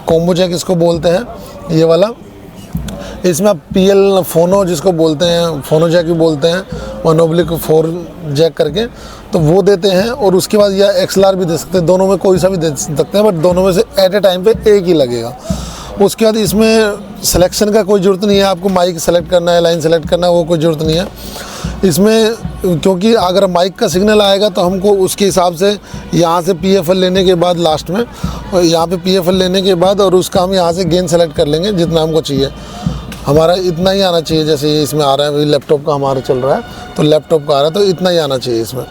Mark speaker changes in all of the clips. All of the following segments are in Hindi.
Speaker 1: कॉम्बो जैक इसको बोलते हैं, ये वाला। इसमें आप PL फोनो जिसको बोलते हैं, फोनो जैक भी बोलते हैं, 1/4 जैक करके, तो वो देते हैं। और उसके बाद या XLR भी दे सकते हैं, दोनों में कोई सा भी दे सकते हैं, बट दोनों में से एट ए टाइम पे एक ही लगेगा। उसके बाद इसमें सिलेक्शन का कोई ज़रूरत नहीं है, आपको माइक सेलेक्ट करना है, लाइन सेलेक्ट करना है, वो कोई ज़रूरत नहीं है इसमें, क्योंकि अगर माइक का सिग्नल आएगा तो हमको उसके हिसाब से यहाँ से PFL लेने के बाद लास्ट में, और यहाँ पे PFL लेने के बाद और उसका हम यहाँ से गेन सेलेक्ट कर लेंगे जितना हमको चाहिए। हमारा इतना ही आना चाहिए, जैसे ये इसमें आ रहा है, अभी लैपटॉप का हमारा चल रहा है तो लैपटॉप का आ रहा है, तो इतना ही आना चाहिए इसमें।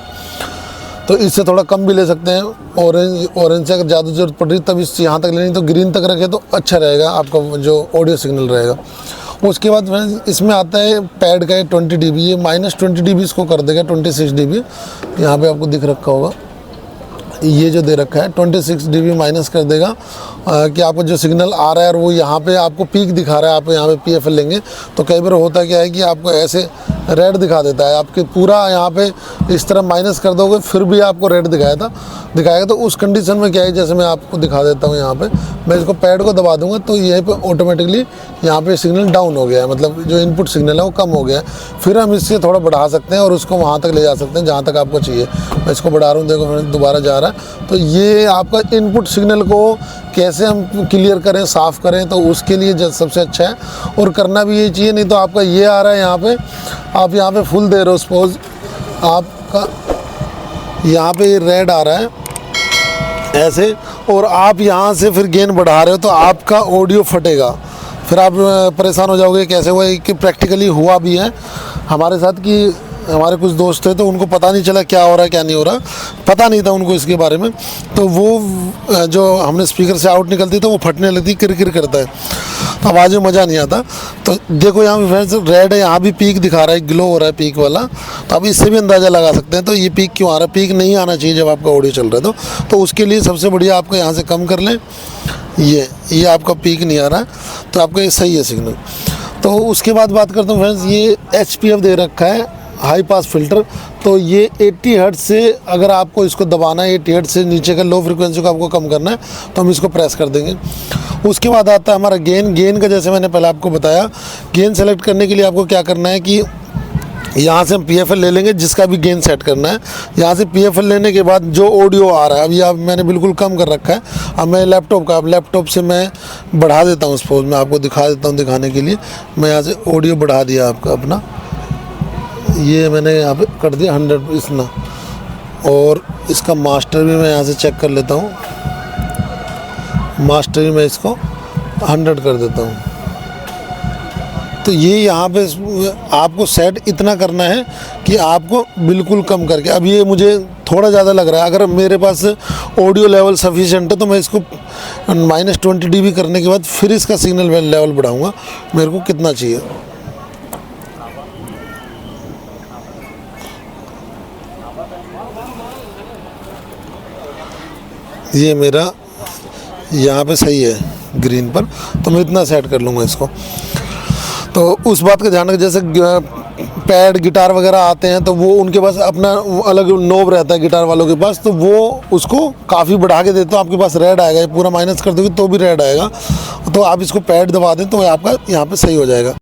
Speaker 1: तो इससे थोड़ा कम भी ले सकते हैं। ऑरेंज से अगर ज़्यादा जरूरत पड़ रही तब इस यहाँ तक लेनी, तो ग्रीन तक रखे तो अच्छा रहेगा, आपका जो ऑडियो सिग्नल रहेगा। उसके बाद इसमें आता है पैड का 20 dB, ये -20 dB इसको कर देगा 26 dB। यहाँ पे आपको दिख रखा होगा, ये जो दे रखा है 26 dB माइनस कर देगा कि आपको जो सिग्नल आ रहा है और वो यहाँ पे आपको पीक दिखा रहा है। आप यहाँ पे PFL लेंगे तो कई बार होता क्या है कि आपको ऐसे रेड दिखा देता है, आपके पूरा यहाँ पे इस तरह माइनस कर दोगे फिर भी आपको रेड दिखाएगा। तो उस कंडीशन में क्या है, जैसे मैं आपको दिखा देता हूँ, यहाँ पे मैं इसको पैड को दबा दूंगा तो यहीं पे ऑटोमेटिकली यहाँ पे सिग्नल डाउन हो गया है, मतलब जो इनपुट सिग्नल है वो कम हो गया है। फिर हम इससे थोड़ा बढ़ा सकते हैं और उसको वहाँ तक ले जा सकते हैं जहाँ तक आपको चाहिए। मैं इसको बढ़ा रहा हूँ, देखो फिर दोबारा जा रहा है। तो ये आपका इनपुट सिग्नल को कैसे हम क्लियर करें, साफ़ करें, तो उसके लिए सबसे अच्छा है। और करना भी यही चाहिए, नहीं तो आपका ये आ रहा है यहाँ पे, आप यहाँ पे फुल दे रहे हो, सपोज आपका यहाँ पे रेड आ रहा है ऐसे, और आप यहाँ से फिर गेन बढ़ा रहे हो तो आपका ऑडियो फटेगा। फिर आप परेशान हो जाओगे कैसे हुआ। कि प्रैक्टिकली हुआ भी है हमारे साथ कि हमारे कुछ दोस्त थे तो उनको पता नहीं चला क्या हो रहा है क्या नहीं हो रहा, पता नहीं था उनको इसके बारे में। तो वो जो हमने स्पीकर से आउट निकलती तो वो फटने लगती, किरकिर करता है, तो आवाज़ में मज़ा नहीं आता। तो देखो यहाँ पे रेड है, यहाँ भी पीक दिखा रहा है, ग्लो हो रहा है पीक वाला, तो अब इससे भी अंदाज़ा लगा सकते हैं। तो ये पीक क्यों आ रहा है, पीक नहीं आना चाहिए जब आपका ऑडियो चल रहा है। तो उसके लिए सबसे बढ़िया आपको यहाँ से कम कर लें, ये आपका पीक नहीं आ रहा है, तो आपका ये सही है सिग्नल। तो उसके बाद बात करता हूँ फ्रेंड्स, ये HPF दे रखा है, हाई पास फिल्टर। तो ये 80 हर्ट्ज से अगर आपको इसको दबाना है, 80 हर्ट्ज से नीचे का लो फ्रिक्वेंसी को आपको कम करना है, तो हम इसको प्रेस कर देंगे। उसके बाद आता है हमारा गेन का, जैसे मैंने पहले आपको बताया, गेन सेलेक्ट करने के लिए आपको क्या करना है कि यहाँ से हम PFL ले लेंगे, जिसका भी गेन सेट करना है। यहाँ से PFL लेने के बाद जो ऑडियो आ रहा है, अभी मैंने बिल्कुल कम कर रखा है। अब मैं लैपटॉप से मैं बढ़ा देता हूँ, सपोज मैं आपको दिखा देता हूँ, दिखाने के लिए मैं यहाँ से ऑडियो बढ़ा दिया आपका अपना, ये मैंने यहाँ पे कर दिया 100 इतना। और इसका मास्टर भी मैं यहाँ से चेक कर लेता हूँ, मास्टर भी मैं इसको 100 कर देता हूँ। तो ये यहाँ पे आपको सेट इतना करना है कि आपको बिल्कुल कम करके, अब ये मुझे थोड़ा ज़्यादा लग रहा है। अगर मेरे पास ऑडियो लेवल सफिशिएंट है तो मैं इसको -20 dB करने के बाद फिर इसका सिग्नल लेवल बढ़ाऊँगा, मेरे को कितना चाहिए। ये मेरा यहाँ पे सही है ग्रीन पर, तो मैं इतना सेट कर लूँगा इसको। तो उस बात का ध्यान रखें, जैसे पैड गिटार वगैरह आते हैं तो वो उनके पास अपना अलग नोब रहता है गिटार वालों के पास, तो वो उसको काफ़ी बढ़ा के देते हो, आपके पास रेड आएगा। पूरा माइनस कर दोगे तो भी रेड आएगा। तो आप इसको पैड दबा दें तो आपका यहाँ पे सही हो जाएगा।